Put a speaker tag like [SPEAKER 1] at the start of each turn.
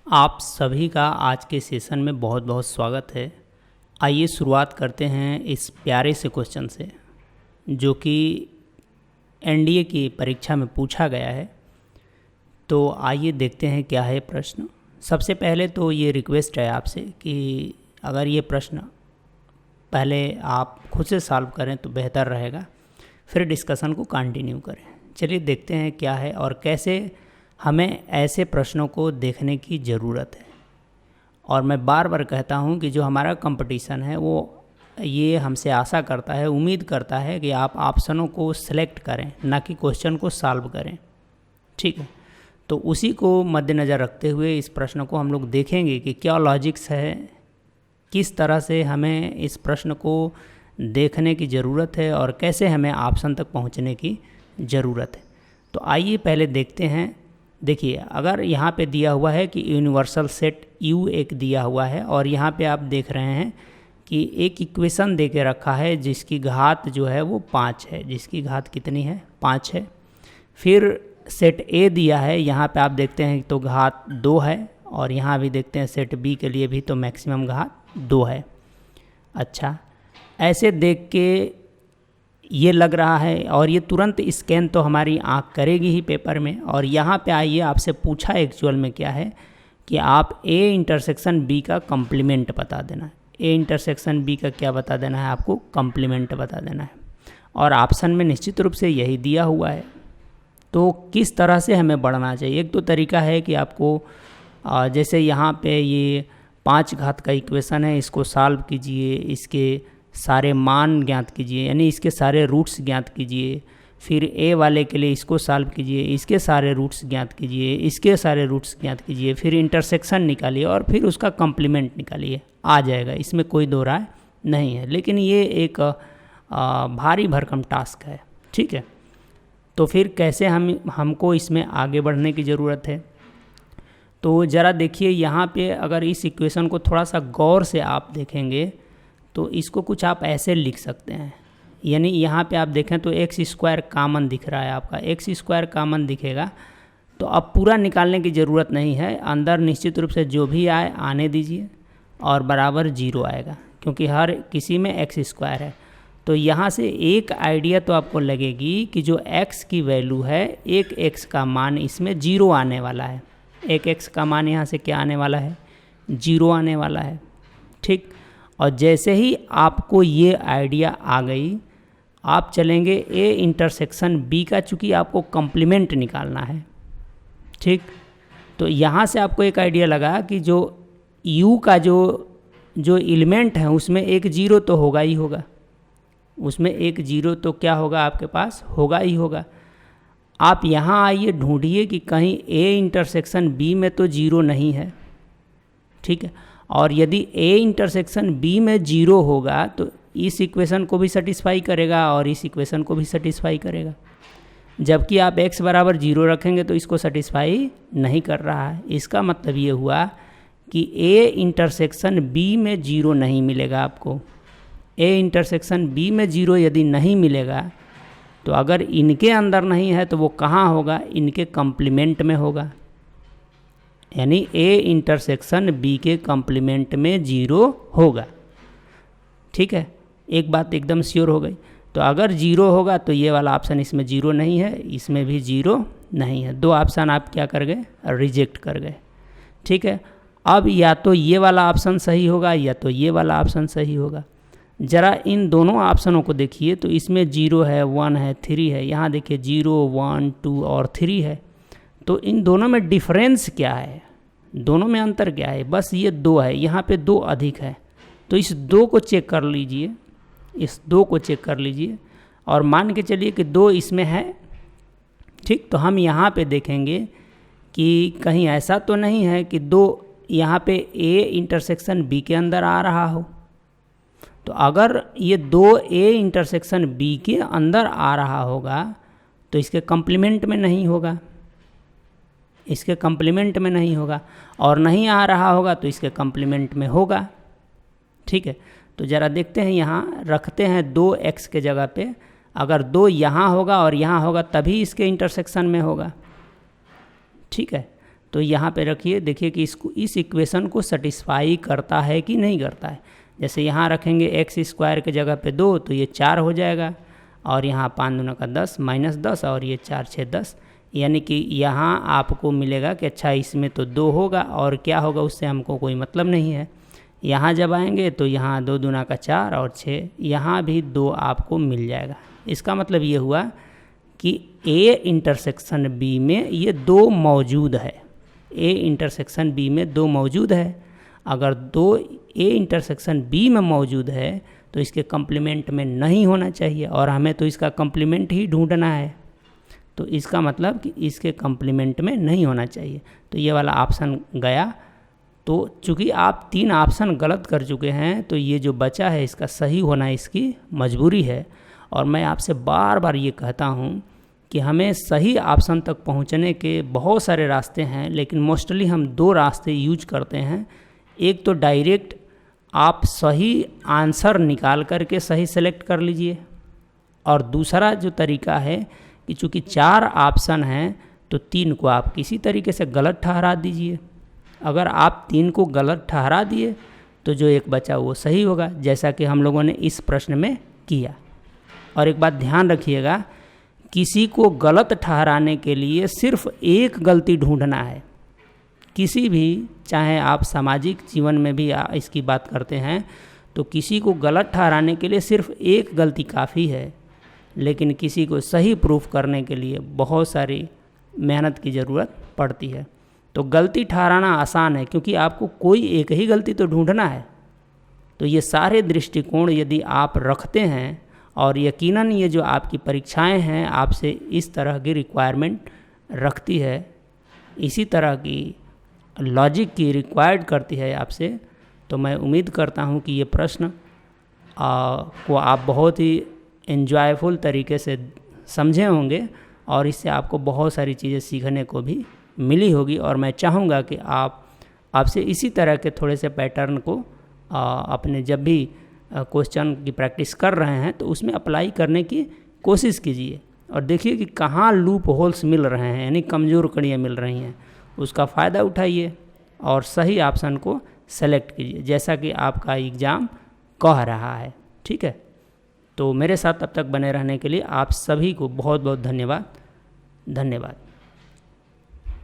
[SPEAKER 1] आप सभी का आज के सेशन में बहुत बहुत स्वागत है। आइए शुरुआत करते हैं इस प्यारे से क्वेश्चन से जो कि एनडीए की परीक्षा में पूछा गया है। तो आइए देखते हैं क्या है प्रश्न। सबसे पहले तो ये रिक्वेस्ट है आपसे कि अगर ये प्रश्न पहले आप खुद से सॉल्व करें तो बेहतर रहेगा, फिर डिस्कशन को कंटिन्यू करें। चलिए देखते हैं क्या है और कैसे हमें ऐसे प्रश्नों को देखने की ज़रूरत है। और मैं बार बार कहता हूं कि जो हमारा कंपटीशन है वो ये हमसे आशा करता है, उम्मीद करता है कि आप ऑप्शनों को सिलेक्ट करें, ना कि क्वेश्चन को सॉल्व करें। ठीक है, तो उसी को मद्देनज़र रखते हुए इस प्रश्न को हम लोग देखेंगे कि क्या लॉजिक्स है, किस तरह से हमें इस प्रश्न को देखने की ज़रूरत है और कैसे हमें ऑप्शन तक पहुंचने की ज़रूरत है। तो आइए पहले देखते हैं। देखिए, अगर यहाँ पे दिया हुआ है कि यूनिवर्सल सेट U एक दिया हुआ है और यहाँ पे आप देख रहे हैं कि एक इक्वेशन दे के रखा है जिसकी घात जो है वो 5 है। जिसकी घात कितनी है? 5 है। फिर सेट A दिया है, यहाँ पे आप देखते हैं तो घात 2 है और यहाँ भी देखते हैं सेट B के लिए भी तो मैक्सिमम घात 2 है। अच्छा, ऐसे देख के ये लग रहा है और ये तुरंत स्कैन तो हमारी आँख करेगी ही पेपर में। और यहाँ पे आइए, आपसे पूछा एक्चुअल में क्या है कि आप A इंटरसेक्शन B का कम्प्लीमेंट बता देना है। A इंटरसेक्शन B का क्या बता देना है? आपको कम्प्लीमेंट बता देना है। और ऑप्शन में निश्चित रूप से यही दिया हुआ है। तो किस तरह से हमें बढ़ना चाहिए? एक तो तरीका है कि आपको जैसे यहाँ पे ये 5 घात का इक्वेशन है, इसको सॉल्व कीजिए, इसके सारे मान ज्ञात कीजिए, यानी इसके सारे रूट्स ज्ञात कीजिए। फिर A वाले के लिए इसको सॉल्व कीजिए, इसके सारे रूट्स ज्ञात कीजिए, इसके सारे रूट्स ज्ञात कीजिए, फिर इंटरसेक्शन निकालिए और फिर उसका कम्प्लीमेंट निकालिए। आ जाएगा, इसमें कोई दो राय नहीं है। लेकिन ये एक भारी भरकम टास्क है। ठीक है, तो फिर कैसे हमको इसमें आगे बढ़ने की ज़रूरत है? तो ज़रा देखिए, यहाँ पे अगर इस इक्वेशन को थोड़ा सा गौर से आप देखेंगे तो इसको कुछ आप ऐसे लिख सकते हैं। यानी यहाँ पे आप देखें तो एक्स स्क्वायर कामन दिख रहा है, आपका एक्स स्क्वायर कामन दिखेगा। तो अब पूरा निकालने की ज़रूरत नहीं है, अंदर निश्चित रूप से जो भी आए आने दीजिए और बराबर 0 आएगा, क्योंकि हर किसी में एक्स स्क्वायर है। तो यहाँ से एक आइडिया तो आपको लगेगी कि जो x की वैल्यू है, एक x का मान इसमें 0 आने वाला है। एक x का मान यहाँ से क्या आने वाला है? 0 आने वाला है। ठीक, और जैसे ही आपको ये आइडिया आ गई, आप चलेंगे A इंटरसेक्शन B का, चूँकि आपको कम्प्लीमेंट निकालना है। ठीक, तो यहाँ से आपको एक आइडिया लगा कि जो U का जो एलिमेंट है उसमें एक 0 तो होगा ही होगा। उसमें एक 0 तो क्या होगा? आपके पास होगा ही होगा। आप यहाँ आइए, ढूंढिए कि कहीं A इंटरसेक्शन B में तो 0 नहीं है। ठीक है, और यदि A इंटरसेक्शन B में 0 होगा तो इस इक्वेशन को भी सेटिस्फाई करेगा और इस इक्वेशन को भी सेटिस्फाई करेगा। जबकि आप x बराबर 0 रखेंगे तो इसको सेटिस्फाई नहीं कर रहा है। इसका मतलब ये हुआ कि A इंटरसेक्शन B में 0 नहीं मिलेगा आपको। A इंटरसेक्शन B में 0 यदि नहीं मिलेगा तो अगर इनके अंदर नहीं है तो वो कहाँ होगा? इनके कम्प्लीमेंट में होगा। यानी A इंटरसेक्शन B के कम्प्लीमेंट में 0 होगा। ठीक है, एक बात एकदम श्योर हो गई। तो अगर 0 होगा तो ये वाला ऑप्शन इसमें 0 नहीं है, इसमें भी 0 नहीं है। दो ऑप्शन आप क्या कर गए? रिजेक्ट कर गए। ठीक है, अब या तो ये वाला ऑप्शन सही होगा या तो ये वाला ऑप्शन सही होगा। ज़रा इन दोनों ऑप्शनों को देखिए, तो इसमें 0 है, 1 है, 3 है। यहाँ देखिए 0, 1, 2 और 3 है। तो इन दोनों में डिफरेंस क्या है? दोनों में अंतर क्या है? बस ये 2 है, यहाँ पे 2 अधिक है। तो इस 2 को चेक कर लीजिए, इस 2 को चेक कर लीजिए और मान के चलिए कि 2 इसमें है। ठीक, तो हम यहाँ पे देखेंगे कि कहीं ऐसा तो नहीं है कि 2 यहाँ पे A इंटरसेक्शन B के अंदर आ रहा हो। तो अगर ये 2 A इंटरसेक्शन B के अंदर आ रहा होगा तो इसके कम्प्लीमेंट में नहीं होगा, इसके कम्प्लीमेंट में नहीं होगा, और नहीं आ रहा होगा तो इसके कम्प्लीमेंट में होगा। ठीक है, तो ज़रा देखते हैं, यहाँ रखते हैं 2x के जगह पे। अगर 2 यहाँ होगा और यहाँ होगा तभी इसके इंटरसेक्शन में होगा। ठीक है, तो यहाँ पे रखिए, देखिए कि इस इक्वेशन को सेटिस्फाई करता है कि नहीं करता है। जैसे यहाँ रखेंगे एक्स स्क्वायर के जगह पे 2 तो ये 4 हो जाएगा, और यहाँ 5 दूना का 10 माइनस 10 और ये 4 6 10, यानी कि यहाँ आपको मिलेगा कि अच्छा इसमें तो 2 होगा और क्या होगा उससे हमको कोई मतलब नहीं है। यहाँ जब आएंगे तो यहाँ 2 दूना का 4 और 6, यहाँ भी 2 आपको मिल जाएगा। इसका मतलब ये हुआ कि ए इंटरसेक्शन बी में ये 2 मौजूद है, ए इंटरसेक्शन बी में 2 मौजूद है। अगर 2 ए इंटरसेक्शन बी में मौजूद है तो इसके कम्प्लीमेंट में नहीं होना चाहिए, और हमें तो इसका कम्प्लीमेंट ही ढूंढना है, तो इसका मतलब कि इसके कम्प्लीमेंट में नहीं होना चाहिए। तो ये वाला ऑप्शन गया। तो चूँकि आप 3 ऑप्शन गलत कर चुके हैं तो ये जो बचा है इसका सही होना इसकी मजबूरी है। और मैं आपसे बार बार ये कहता हूँ कि हमें सही ऑप्शन तक पहुँचने के बहुत सारे रास्ते हैं, लेकिन मोस्टली हम 2 रास्ते यूज करते हैं। एक तो डायरेक्ट आप सही आंसर निकाल करके सही सेलेक्ट कर लीजिए, और दूसरा जो तरीका है कि चूँकि 4 ऑप्शन हैं तो 3 को आप किसी तरीके से गलत ठहरा दीजिए। अगर आप 3 को गलत ठहरा दिए तो जो एक बचा वो सही होगा, जैसा कि हम लोगों ने इस प्रश्न में किया। और एक बात ध्यान रखिएगा, किसी को गलत ठहराने के लिए सिर्फ एक गलती ढूंढना है। किसी भी, चाहे आप सामाजिक जीवन में भी इसकी बात करते हैं, तो किसी को गलत ठहराने के लिए सिर्फ एक गलती काफ़ी है, लेकिन किसी को सही प्रूफ करने के लिए बहुत सारी मेहनत की ज़रूरत पड़ती है। तो गलती ठहराना आसान है, क्योंकि आपको कोई एक ही गलती तो ढूंढना है। तो ये सारे दृष्टिकोण यदि आप रखते हैं, और यकीनन ये जो आपकी परीक्षाएं हैं आपसे इस तरह की रिक्वायरमेंट रखती है, इसी तरह की लॉजिक की रिक्वायर्ड करती है आपसे, तो मैं उम्मीद करता हूँ कि ये प्रश्न को आप बहुत ही एन्जॉयफुल तरीके से समझे होंगे, और इससे आपको बहुत सारी चीज़ें सीखने को भी मिली होगी। और मैं चाहूँगा कि आपसे इसी तरह के थोड़े से पैटर्न को अपने जब भी क्वेश्चन की प्रैक्टिस कर रहे हैं तो उसमें अप्लाई करने की कोशिश कीजिए, और देखिए कि कहाँ लूप होल्स मिल रहे हैं, यानी कमज़ोर कड़ियाँ मिल रही हैं, उसका फ़ायदा उठाइए और सही ऑप्शन को सेलेक्ट कीजिए, जैसा कि आपका एग्ज़ाम कह रहा है। ठीक है, तो मेरे साथ तब तक बने रहने के लिए आप सभी को बहुत बहुत धन्यवाद।